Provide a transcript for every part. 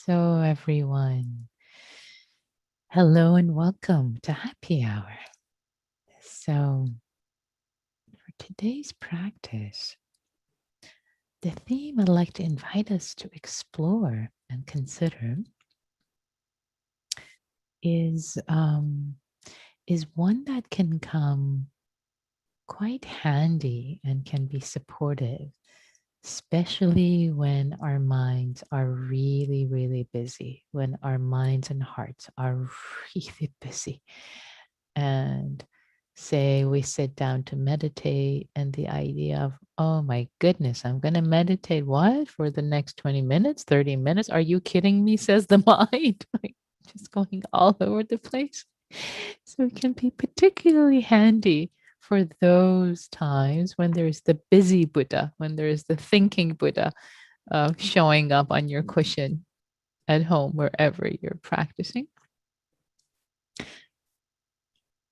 So, everyone, hello and welcome to Happy Hour. So, for today's practice, the theme I'd like to invite us to explore and consider is one that can come quite handy and can be supportive, especially when our minds are really, really busy, when our minds and hearts are really busy. And say we sit down to meditate, and the idea of, oh my goodness, I'm going to meditate what for the next 20 minutes, 30 minutes? Are you kidding me? Says the mind, like just going all over the place. So it can be particularly handy for those times when there's the busy Buddha, when there's the thinking Buddha showing up on your cushion at home, wherever you're practicing,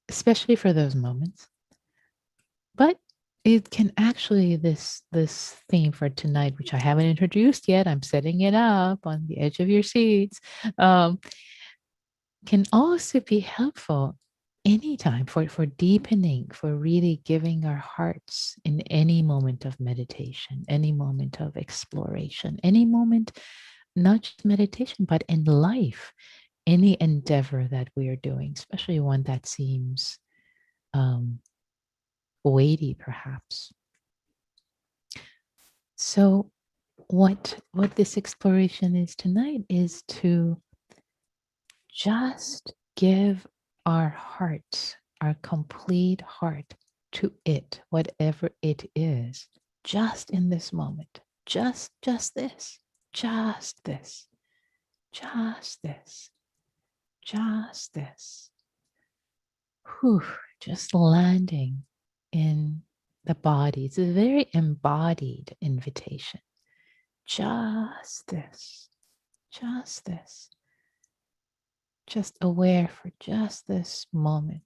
especially for those moments. But it can actually, this theme for tonight, which I haven't introduced yet, I'm setting it up on the edge of your seats, can also be helpful anytime for deepening, for really giving our hearts in any moment of meditation, any moment of exploration, any moment, not just meditation, but in life, any endeavor that we are doing, especially one that seems weighty, perhaps. So what this exploration is tonight is to just give our hearts, our complete heart, to it, whatever it is, just in this moment. Just this, just this, just this, just this. Whew, just landing in the body. It's a very embodied invitation. Just this, just this. Just aware for just this moment.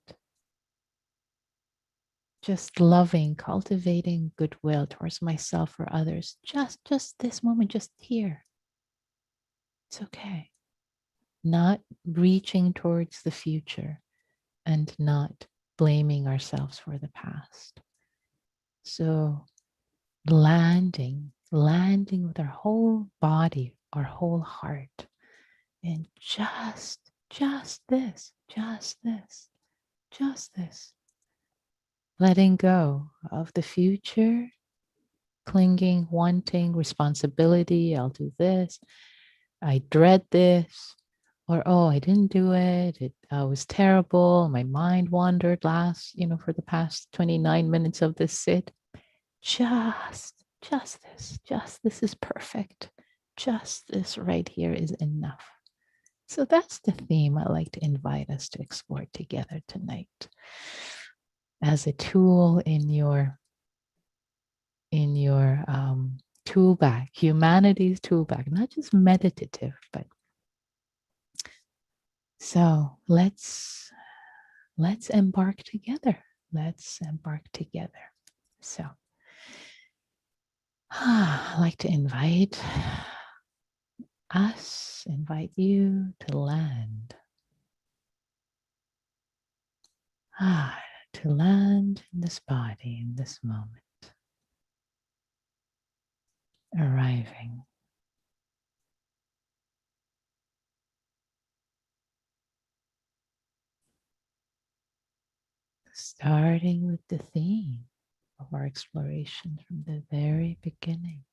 Just loving, cultivating goodwill towards myself or others. Just this moment, just here. It's okay. Not reaching towards the future and not blaming ourselves for the past. So landing with our whole body, our whole heart, and just this, just this, just this. Letting go of the future, clinging, wanting, responsibility. I'll do this. I dread this. Or, oh, I didn't do it. It was terrible. My mind wandered for the past 29 minutes of this sit. Just this is perfect. Just this right here is enough. So that's the theme I like to invite us to explore together tonight as a tool in your tool bag, humanity's tool bag, not just meditative, but so let's embark together. Let's embark together. So I'd like to invite you to land. To land in this body, in this moment. Arriving. Starting with the theme of our exploration from the very beginning.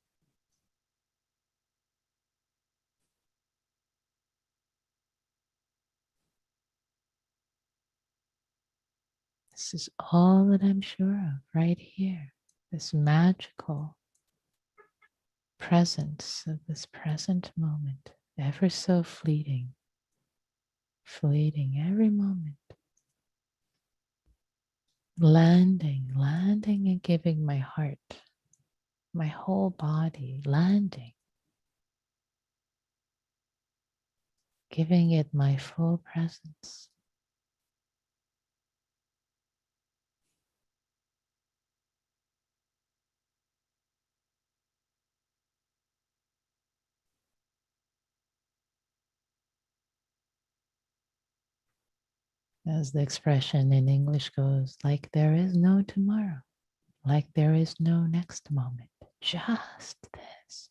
This is all that I'm sure of right here. This magical presence of this present moment, ever so fleeting every moment. Landing and giving my heart, my whole body, landing. Giving it my full presence. As the expression in English goes, like there is no tomorrow, like there is no next moment, just this.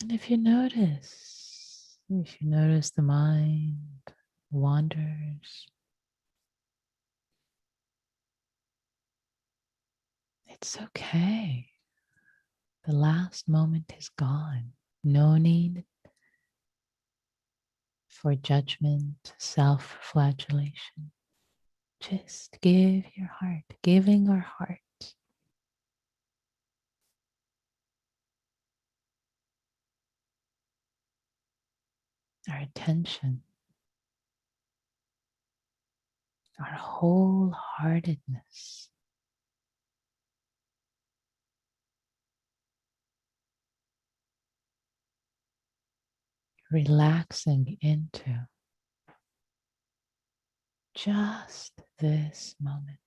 And if you notice the mind wanders, it's okay. The last moment is gone. No need for judgment, self flagellation. Just give your heart, giving our heart, our attention, our wholeheartedness, relaxing into just this moment.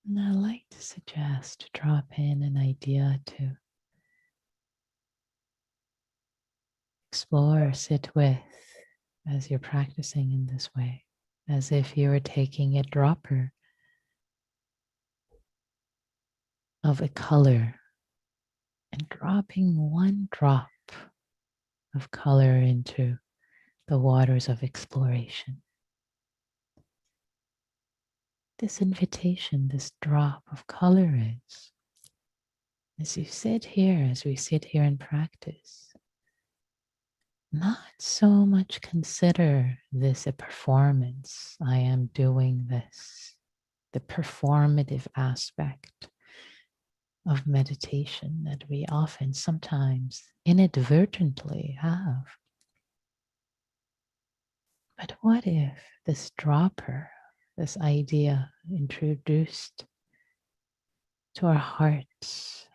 And I like to suggest to drop in an idea to explore, sit with as you're practicing in this way, as if you were taking a dropper of a color and dropping one drop of color into the waters of exploration. This invitation, this drop of color is, as you sit here, as we sit here and practice, not so much consider this a performance. I am doing this, the performative aspect of meditation that we often sometimes inadvertently have. But what if this dropper, this idea introduced to our hearts,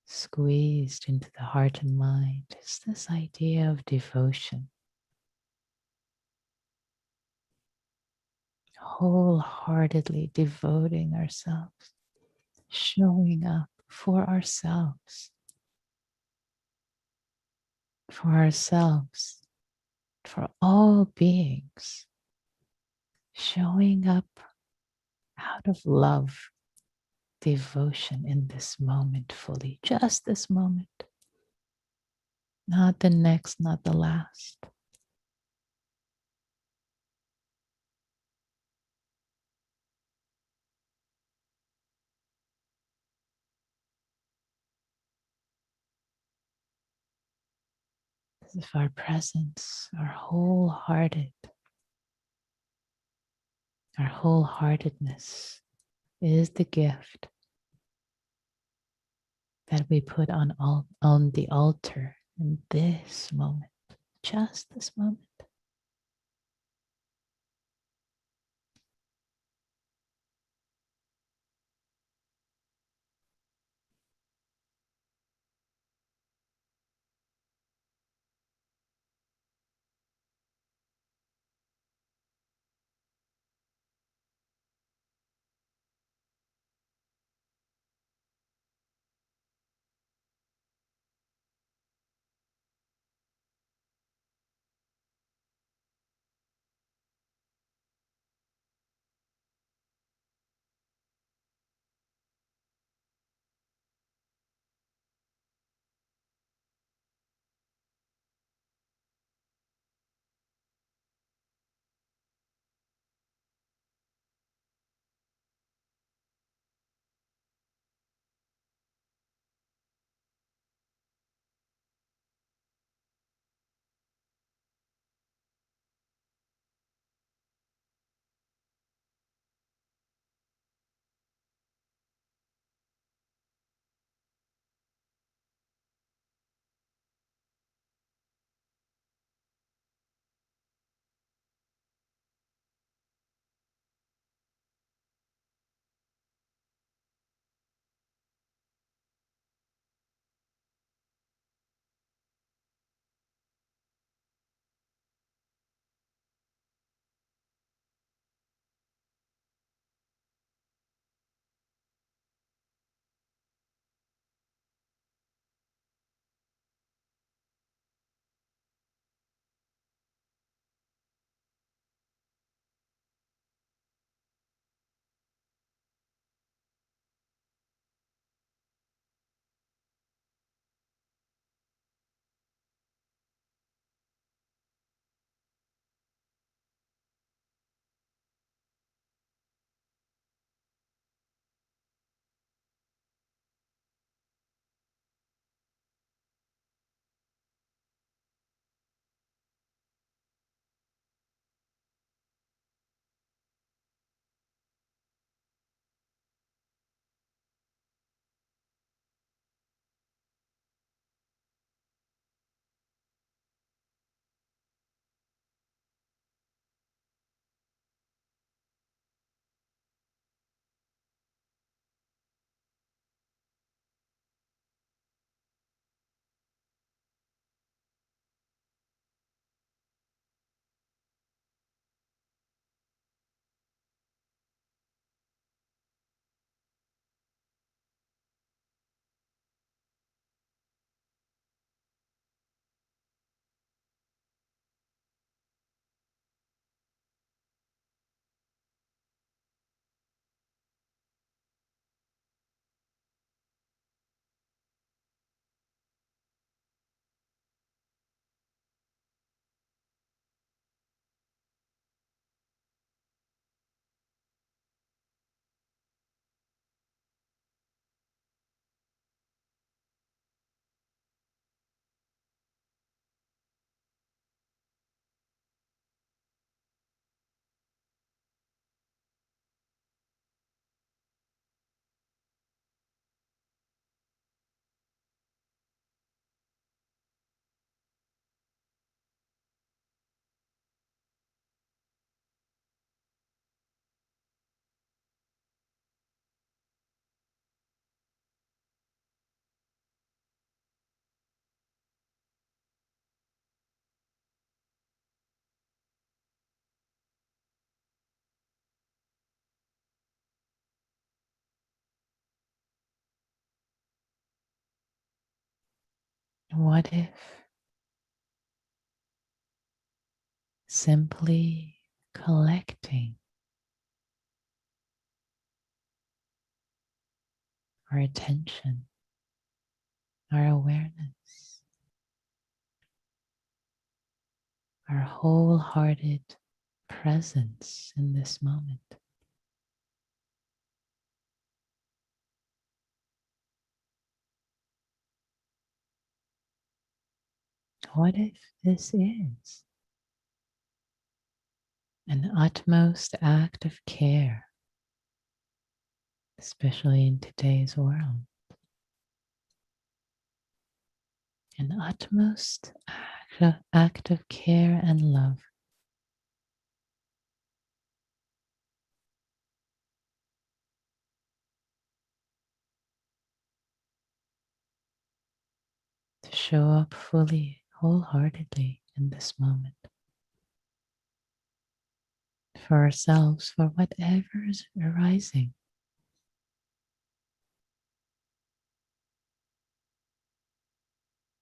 squeezed into the heart and mind, is this idea of devotion, wholeheartedly devoting ourselves, showing up for ourselves, for all beings, showing up out of love, devotion in this moment fully, just this moment, not the next, not the last. As if our presence, our wholeheartedness is the gift that we put on the altar in this moment, just this moment. What if simply collecting our attention, our awareness, our wholehearted presence in this moment? What if this is an utmost act of care, especially in today's world? An utmost act of care and love to show up fully, wholeheartedly in this moment for ourselves, for whatever is arising.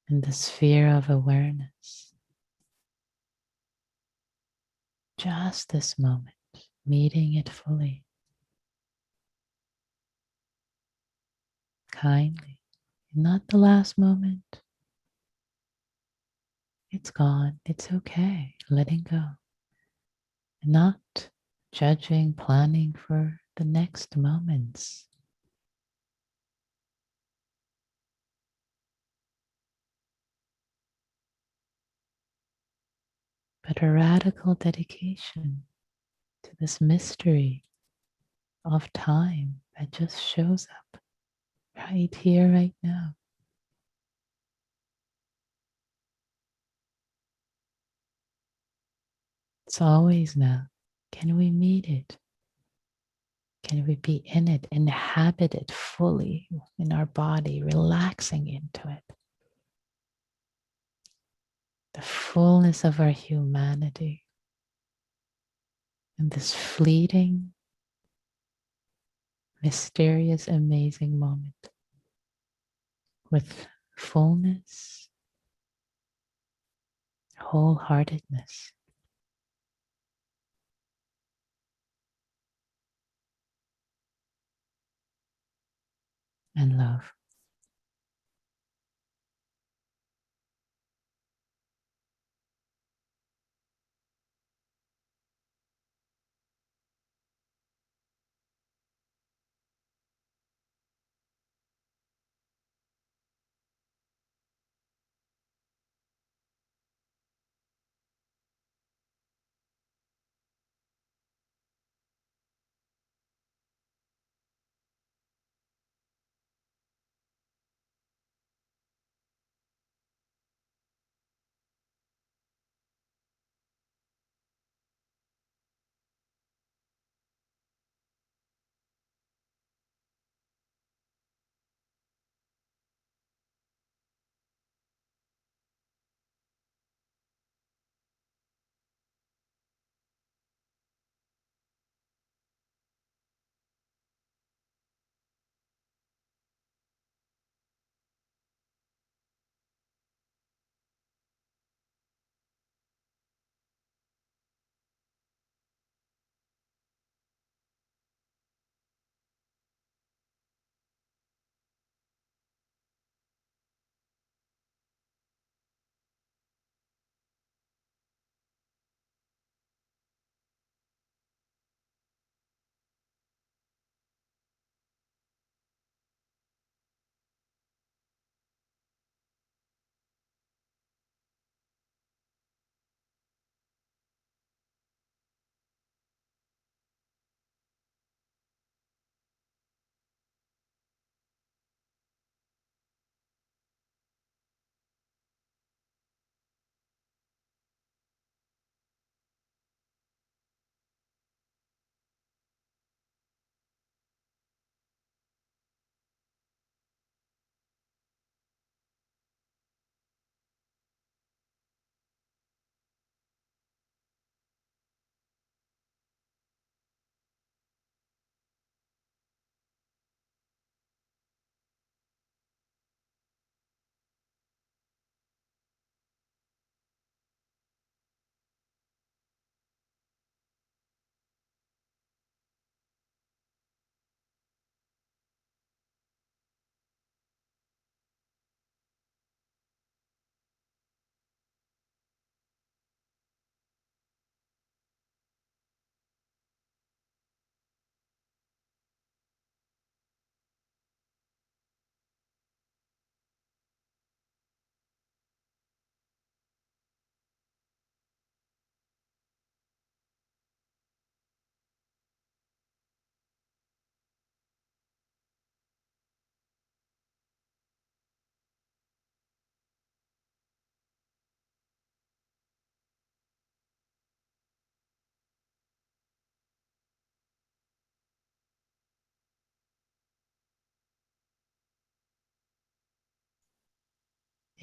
In the sphere of awareness, just this moment, meeting it fully, kindly, not the last moment. It's gone, it's okay, letting go, not judging, planning for the next moments, but a radical dedication to this mystery of time that just shows up right here, right now. It's always now. Can we meet it? Can we be in it, inhabit it fully in our body, relaxing into it? The fullness of our humanity in this fleeting, mysterious, amazing moment with fullness, wholeheartedness, and love.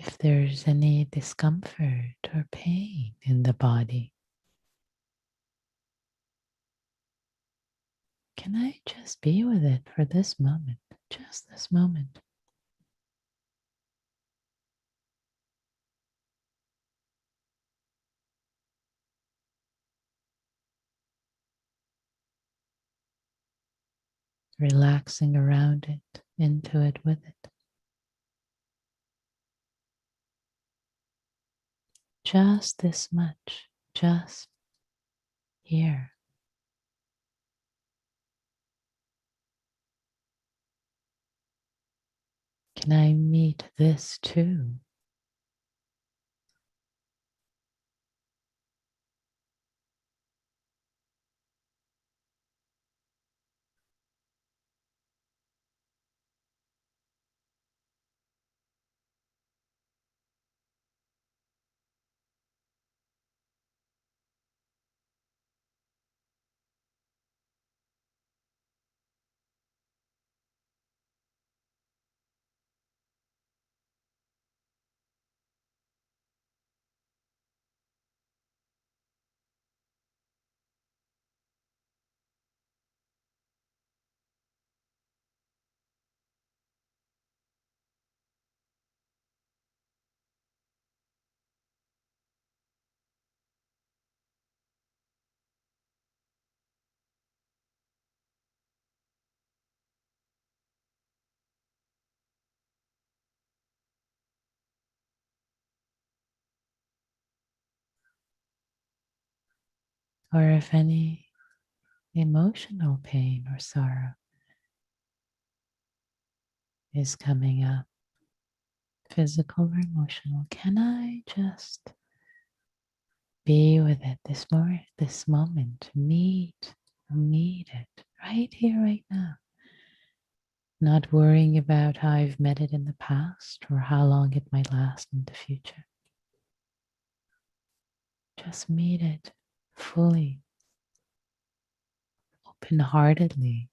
If there's any discomfort or pain in the body, can I just be with it for this moment? Just this moment. Relaxing around it, into it, with it. Just this much, just here. Can I meet this too? Or if any emotional pain or sorrow is coming up, physical or emotional, can I just be with it this moment, meet it right here, right now. Not worrying about how I've met it in the past or how long it might last in the future. Just meet it fully, open-heartedly.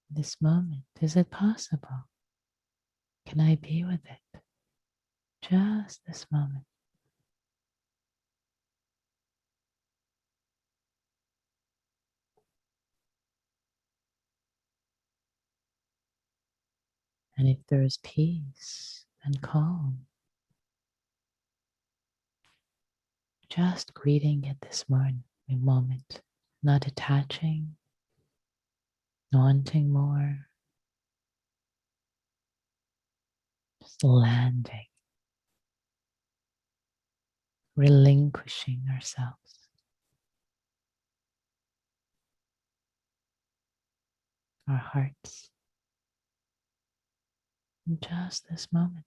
This moment, is it possible? Can I be with it? Just this moment. And if there is peace and calm, just greeting it this moment, not attaching, wanting more, just landing, relinquishing ourselves, our hearts, in just this moment.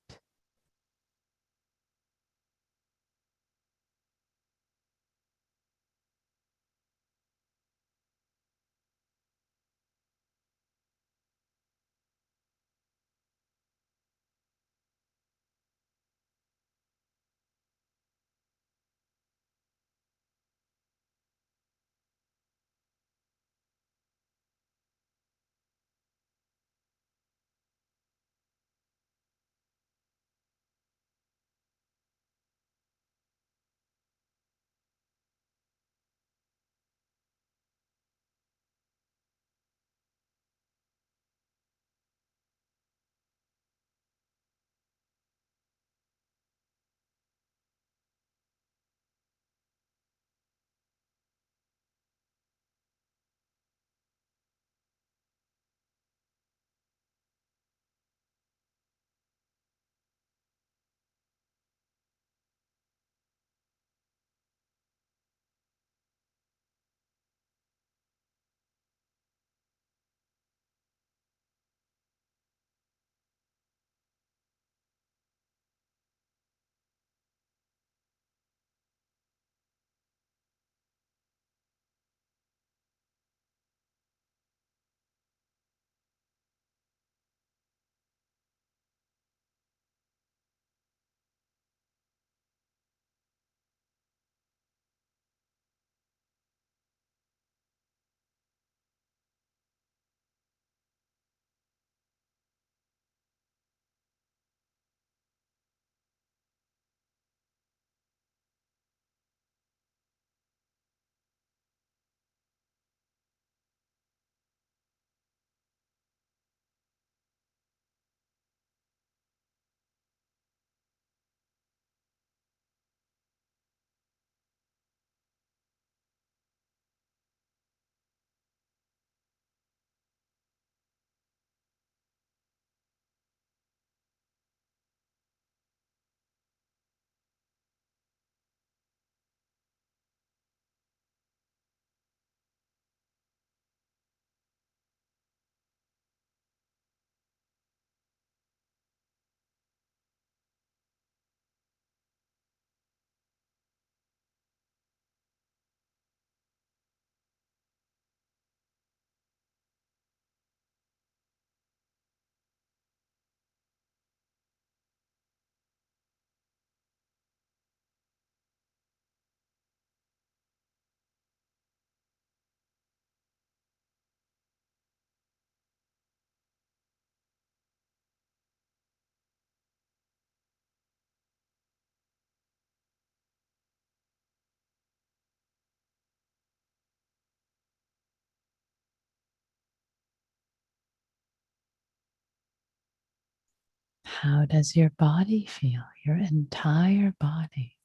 How does your body feel? Your entire body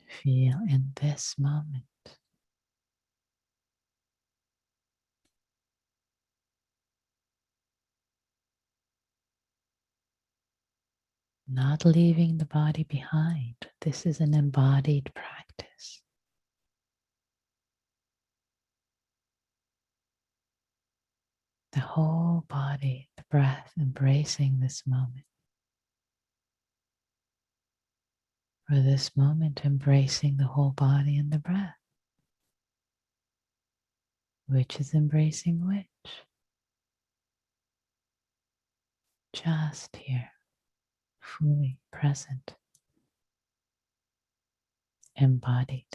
feel in this moment? Not leaving the body behind. This is an embodied practice. The whole body, the breath, embracing this moment. For this moment, embracing the whole body and the breath. Which is embracing which? Just here, fully present, embodied.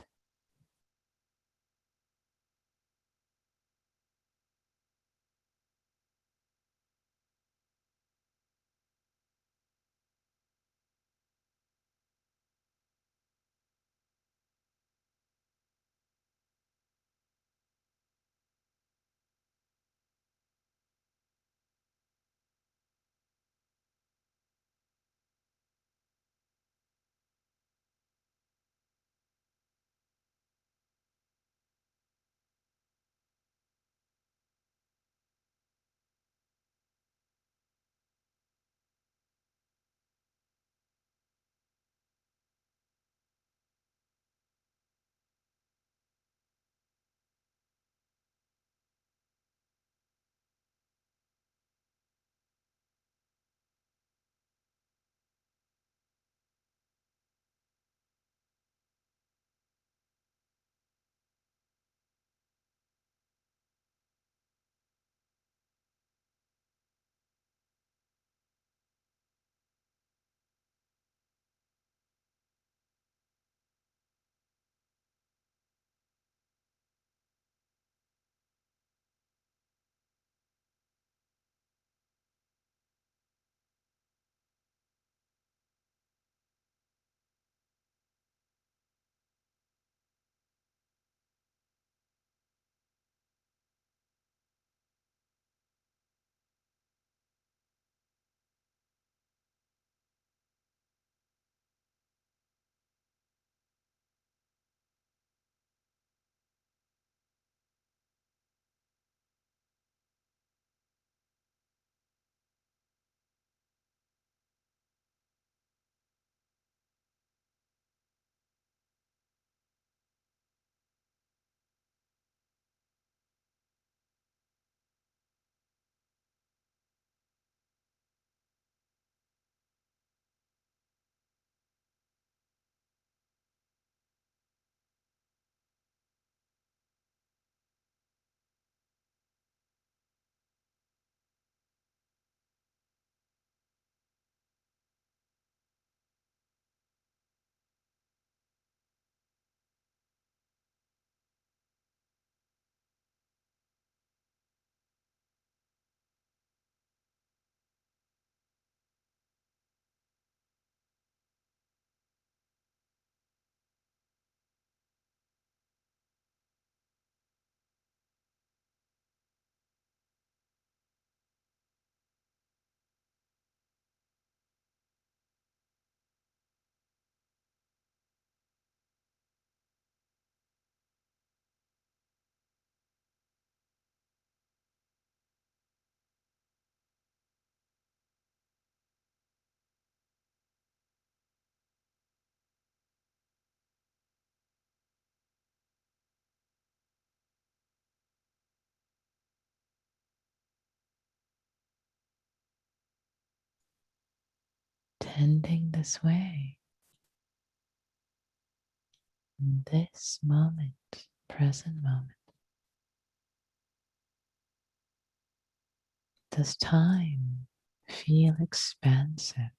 Tending this way, in this moment, present moment. Does time feel expansive?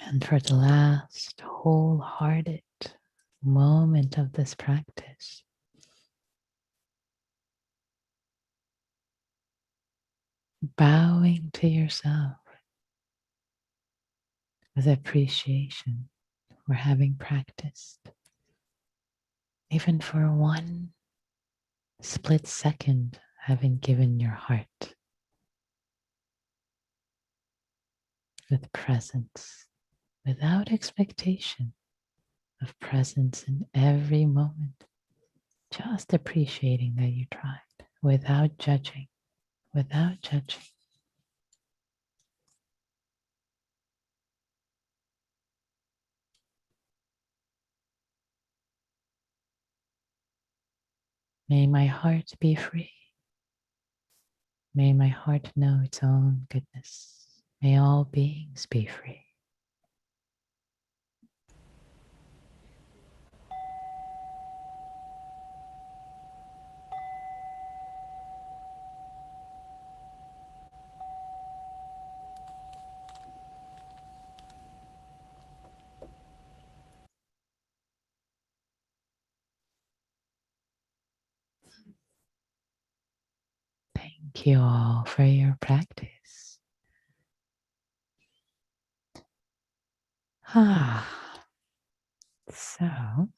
And for the last wholehearted moment of this practice, bowing to yourself with appreciation for having practiced, even for one split second, having given your heart with presence, without expectation of presence in every moment, just appreciating that you tried without judging, without judging. May my heart be free. May my heart know its own goodness. May all beings be free. Thank you all for your practice. So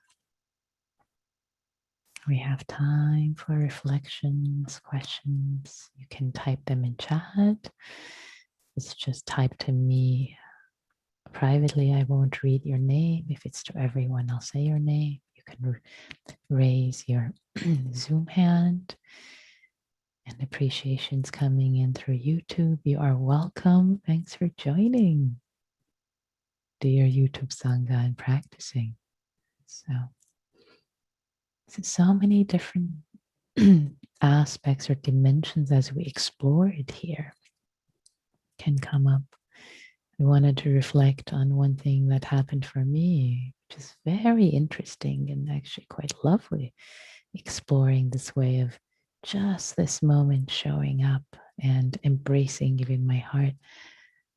we have time for reflections, questions. You can type them in chat. It's just type to me privately. I won't read your name. If it's to everyone, I'll say your name. You can raise your Zoom hand. And appreciations coming in through YouTube. You are welcome. Thanks for joining. Do your YouTube Sangha and practicing. So many different aspects or dimensions as we explore it here can come up. I wanted to reflect on one thing that happened for me, which is very interesting and actually quite lovely, exploring this way of just this moment showing up and embracing, giving my heart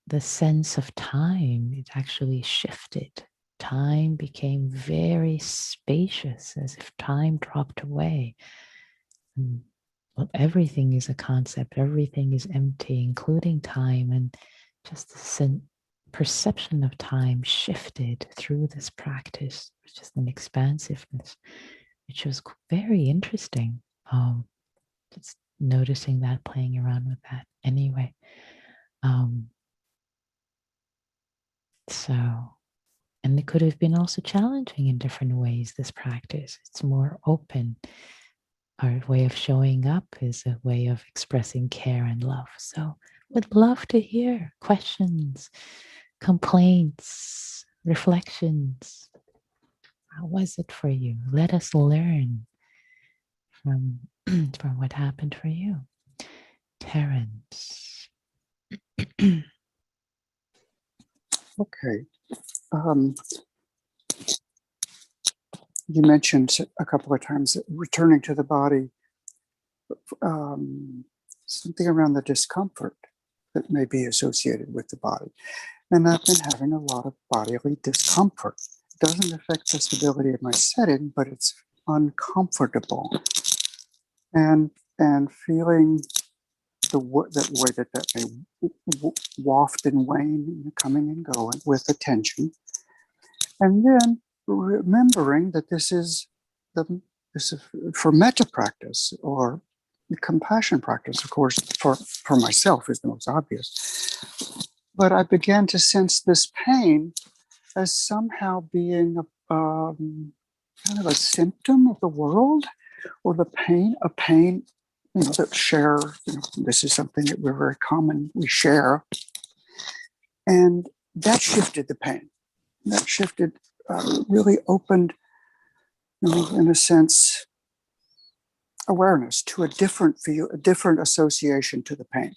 the sense of time. It actually shifted. Time became very spacious, as if time dropped away. And, well, everything is a concept, everything is empty, including time, and just the perception of time shifted through this practice, just an expansiveness, which was very interesting. Just noticing that, playing around with that. Anyway, and it could have been also challenging in different ways, this practice. It's more open. Our way of showing up is a way of expressing care and love. So would love to hear questions, complaints, reflections. How was it for you? Let us learn from, from what happened for you. Terence. Okay. You mentioned a couple of times that returning to the body, something around the discomfort that may be associated with the body. And I've been having a lot of bodily discomfort. It doesn't affect the stability of my setting, but it's uncomfortable. And feeling that way that may waft and wane, coming and going with attention. And then remembering that this is for metta practice or compassion practice, of course, for myself is the most obvious. But I began to sense this pain as somehow being kind of a symptom of the world, or a pain, that share. This is something that we're very common. We share, and that shifted the pain. That shifted, really opened, in a sense, awareness to a different feel, a different association to the pain.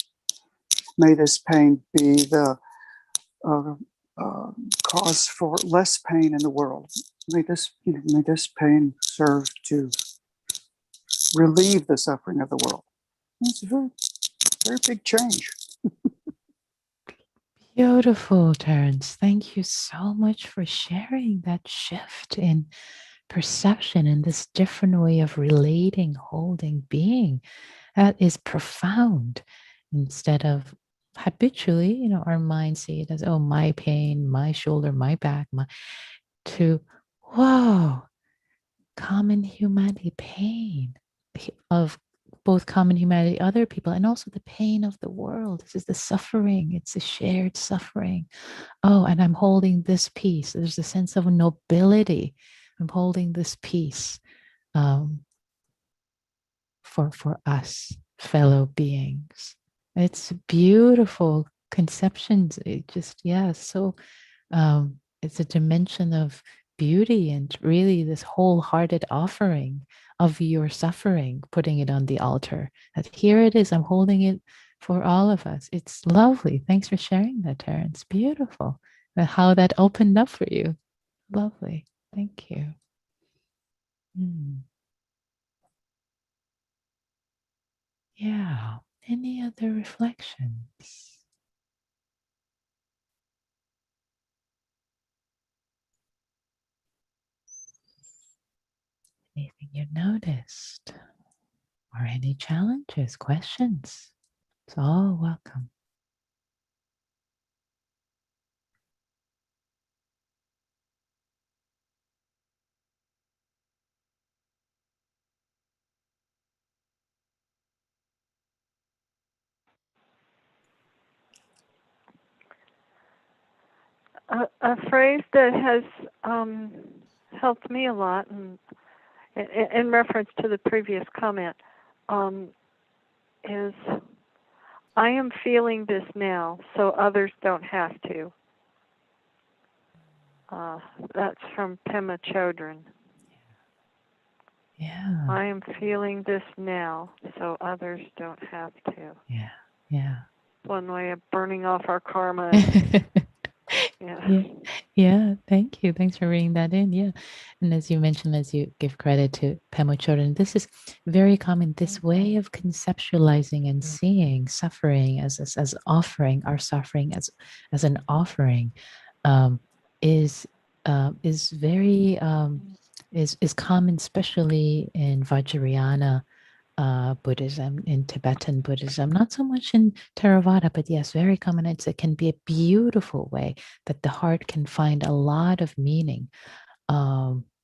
May this pain be the cause for less pain in the world. May this pain serve to relieve the suffering of the world. It's a very, very big change. Beautiful, Terence. Thank you so much for sharing that shift in perception and this different way of relating, holding, being. That is profound. Instead of habitually, our mind see it as, oh, my pain, my shoulder, my back, to, whoa, common humanity, pain of both common humanity, other people, and also the pain of the world. This is the suffering. It's a shared suffering. Oh, and I'm holding this piece. There's a sense of nobility. I'm holding this piece um, for us, fellow beings. It's beautiful conceptions. It just, yeah, so it's a dimension of beauty and really this wholehearted offering of your suffering, putting it on the altar. That here it is, I'm holding it for all of us. It's lovely. Thanks for sharing that, Terence. Beautiful. How that opened up for you. Lovely. Thank you. Mm. Yeah. Any other reflections? Anything you noticed? Or any challenges, questions? It's all welcome. A phrase that has helped me a lot, and in reference to the previous comment, is I am feeling this now, so others don't have to. That's from Pema Chodron. Yeah. I am feeling this now, so others don't have to. Yeah. Yeah. One way of burning off our karma. Yeah. Yeah. Thank you. Thanks for reading that in. Yeah. And as you mentioned, as you give credit to Pema Chodron, this is very common. This way of conceptualizing and seeing suffering as offering, our suffering as an offering, um, is very is common, especially in Vajrayana Buddhism, in Tibetan Buddhism, not so much in Theravada, but yes, very common. It can be a beautiful way that the heart can find a lot of meaning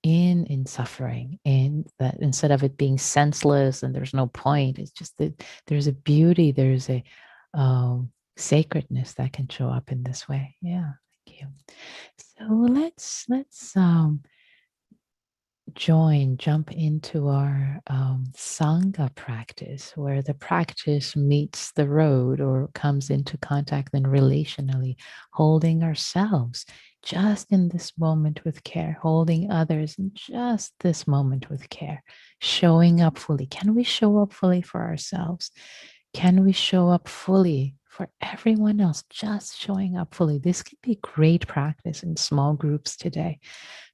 in suffering, and that instead of it being senseless and there's no point, it's just that there's a beauty, there's a sacredness that can show up in this way. Yeah, thank you. So let's jump into our Sangha practice, where the practice meets the road or comes into contact and relationally, holding ourselves just in this moment with care, holding others in just this moment with care, showing up fully. Can we show up fully for ourselves? Can we show up fully for everyone else? Just showing up fully. This could be great practice in small groups today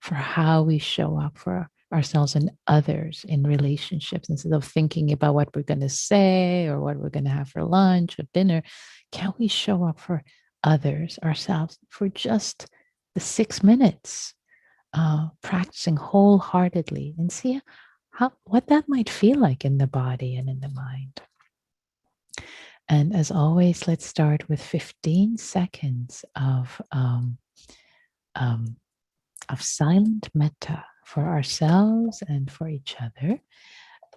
for how we show up for ourselves and others in relationships. Instead of thinking about what we're going to say or what we're going to have for lunch or dinner, can we show up for others, ourselves, for just the 6 minutes, practicing wholeheartedly, and see what that might feel like in the body and in the mind. And as always, let's start with 15 seconds of silent metta for ourselves and for each other.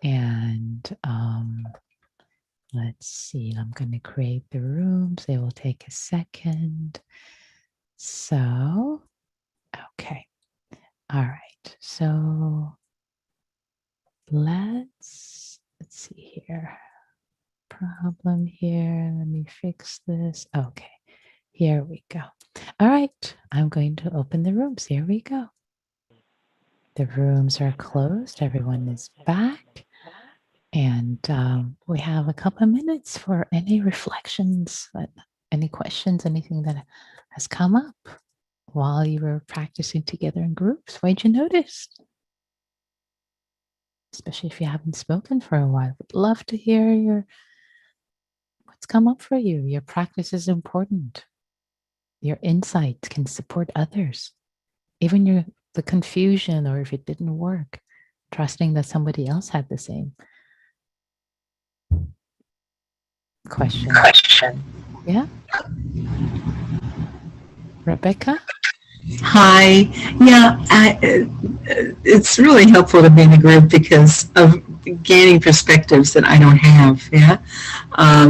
And let's see, I'm going to create the rooms. They will take a second. So, okay. All right. So let's see here. Problem here. Let me fix this. Okay. Here we go. All right. I'm going to open the rooms. Here we go. The rooms are closed. Everyone is back. And we have a couple of minutes for any reflections, any questions, anything that has come up while you were practicing together in groups. What did you notice? Especially if you haven't spoken for a while. Would love to hear what's come up for you. Your practice is important. your insights can support others. Even the confusion, or if it didn't work, trusting that somebody else had the same question. Yeah. Rebecca? Hi. Yeah, it's really helpful to be in the group because of gaining perspectives that I don't have. Yeah,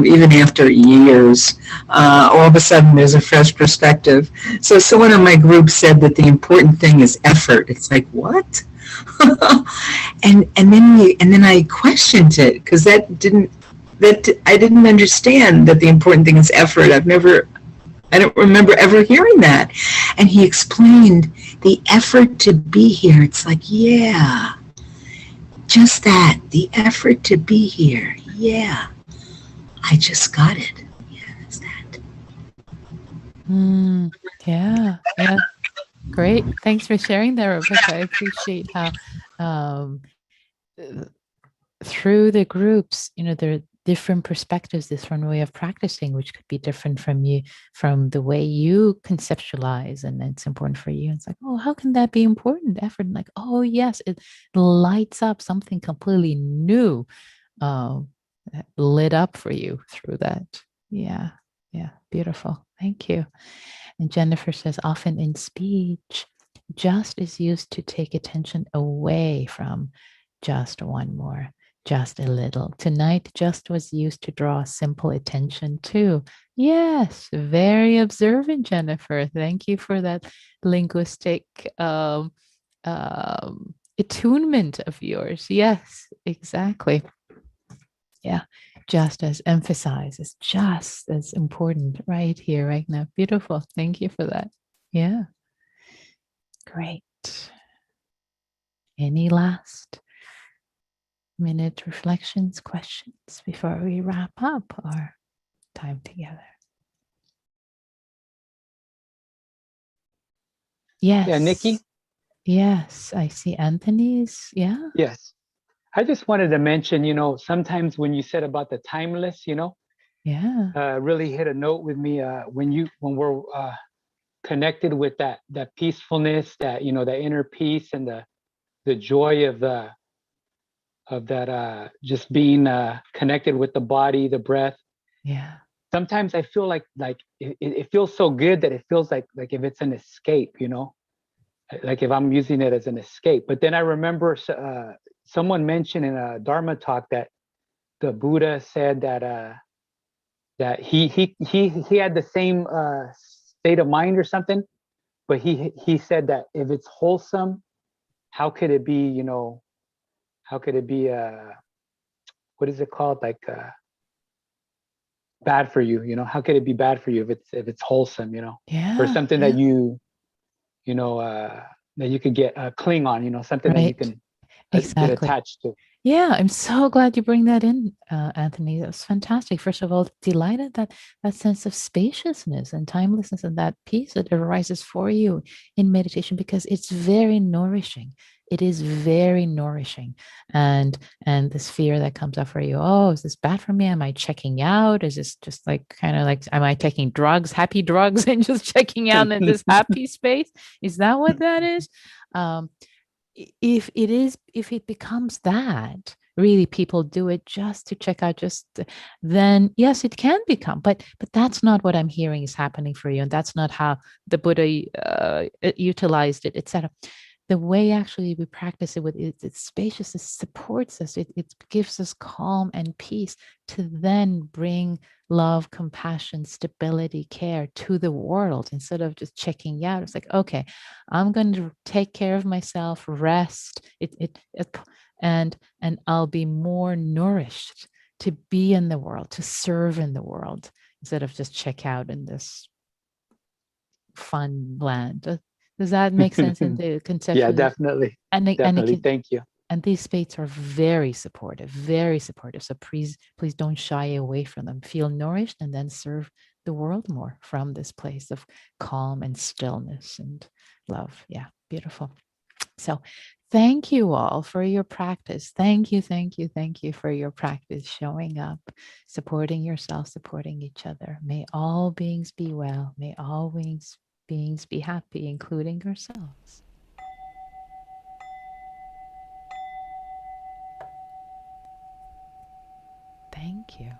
even after years, all of a sudden there's a fresh perspective. So someone in my group said that the important thing is effort. It's like, what? and then I questioned it because I didn't understand that the important thing is effort. I don't remember ever hearing that. And he explained the effort to be here. It's like, yeah, just that, the effort to be here. Yeah, I just got it. Yeah, that's that. Yeah. Yeah. Great. Thanks for sharing that, Rebecca. I appreciate how um, through the groups, there are different perspectives, different way of practicing, which could be different from the way you conceptualize, and it's important for you. It's like, oh, how can that be important? Effort, and like, oh yes, it lights up something completely new, uh, lit up for you through that. Yeah, yeah, beautiful. Thank you. And Jennifer says, often in speech, just is used to take attention away from just one more, just a little. Tonight, just was used to draw simple attention too. Yes, very observant, Jennifer. Thank you for that linguistic attunement of yours. Yes, exactly. Yeah, just as emphasized is just as important right here, right now. Beautiful. Thank you for that. Yeah, great. Any last minute reflections, questions before we wrap up our time together? Yes. Yeah, Nikki? Yes, I see Anthony's. Yeah. Yes. I just wanted to mention, sometimes when you said about the timeless, Yeah. really hit a note with me when we're connected with that peacefulness, that the inner peace and the joy of that just being connected with the body, the breath. Yeah. Sometimes I feel like it feels so good that it feels like if it's an escape, like if I'm using it as an escape. But then I remember someone mentioned in a Dharma talk that the Buddha said that he had the same state of mind or something, but he said that if it's wholesome, how could it be? How could it be? What is it called? Like bad for you? How could it be bad for you if it's wholesome? Or Yeah. something Yeah. that that you could get cling on. Something that you Right. can get Exactly. attached to. Yeah, I'm so glad you bring that in, Anthony. That's fantastic. First of all, delighted that that sense of spaciousness and timelessness and that peace that arises for you in meditation, because it's very nourishing. It is very nourishing, and this fear that comes up for you. Oh, is this bad for me? Am I checking out? Is this just like kind of like, am I taking drugs, happy drugs, and just checking out in this happy space? Is that what that is? Um, if it becomes that, really people do it just to check out, then yes, it can become, but that's not what I'm hearing is happening for you, and that's not how the Buddha utilized it, etc. The way actually we practice it with its spaciousness supports us. It gives us calm and peace to then bring love, compassion, stability, care to the world instead of just checking out. It's like, okay, I'm going to take care of myself, rest, and I'll be more nourished to be in the world, to serve in the world, instead of just check out in this fun land. Does that make sense into Yeah, conceptually? definitely. And it Definitely. can, Thank you. and these states are very supportive, very supportive. So please don't shy away from them. Feel nourished and then serve the world more from this place of calm and stillness and love. Yeah, beautiful. So Thank you all for your practice. Thank you, thank you, thank you for your practice, showing up, supporting yourself, supporting each other. May all beings be well. May all beings be happy, including yourselves. Thank you.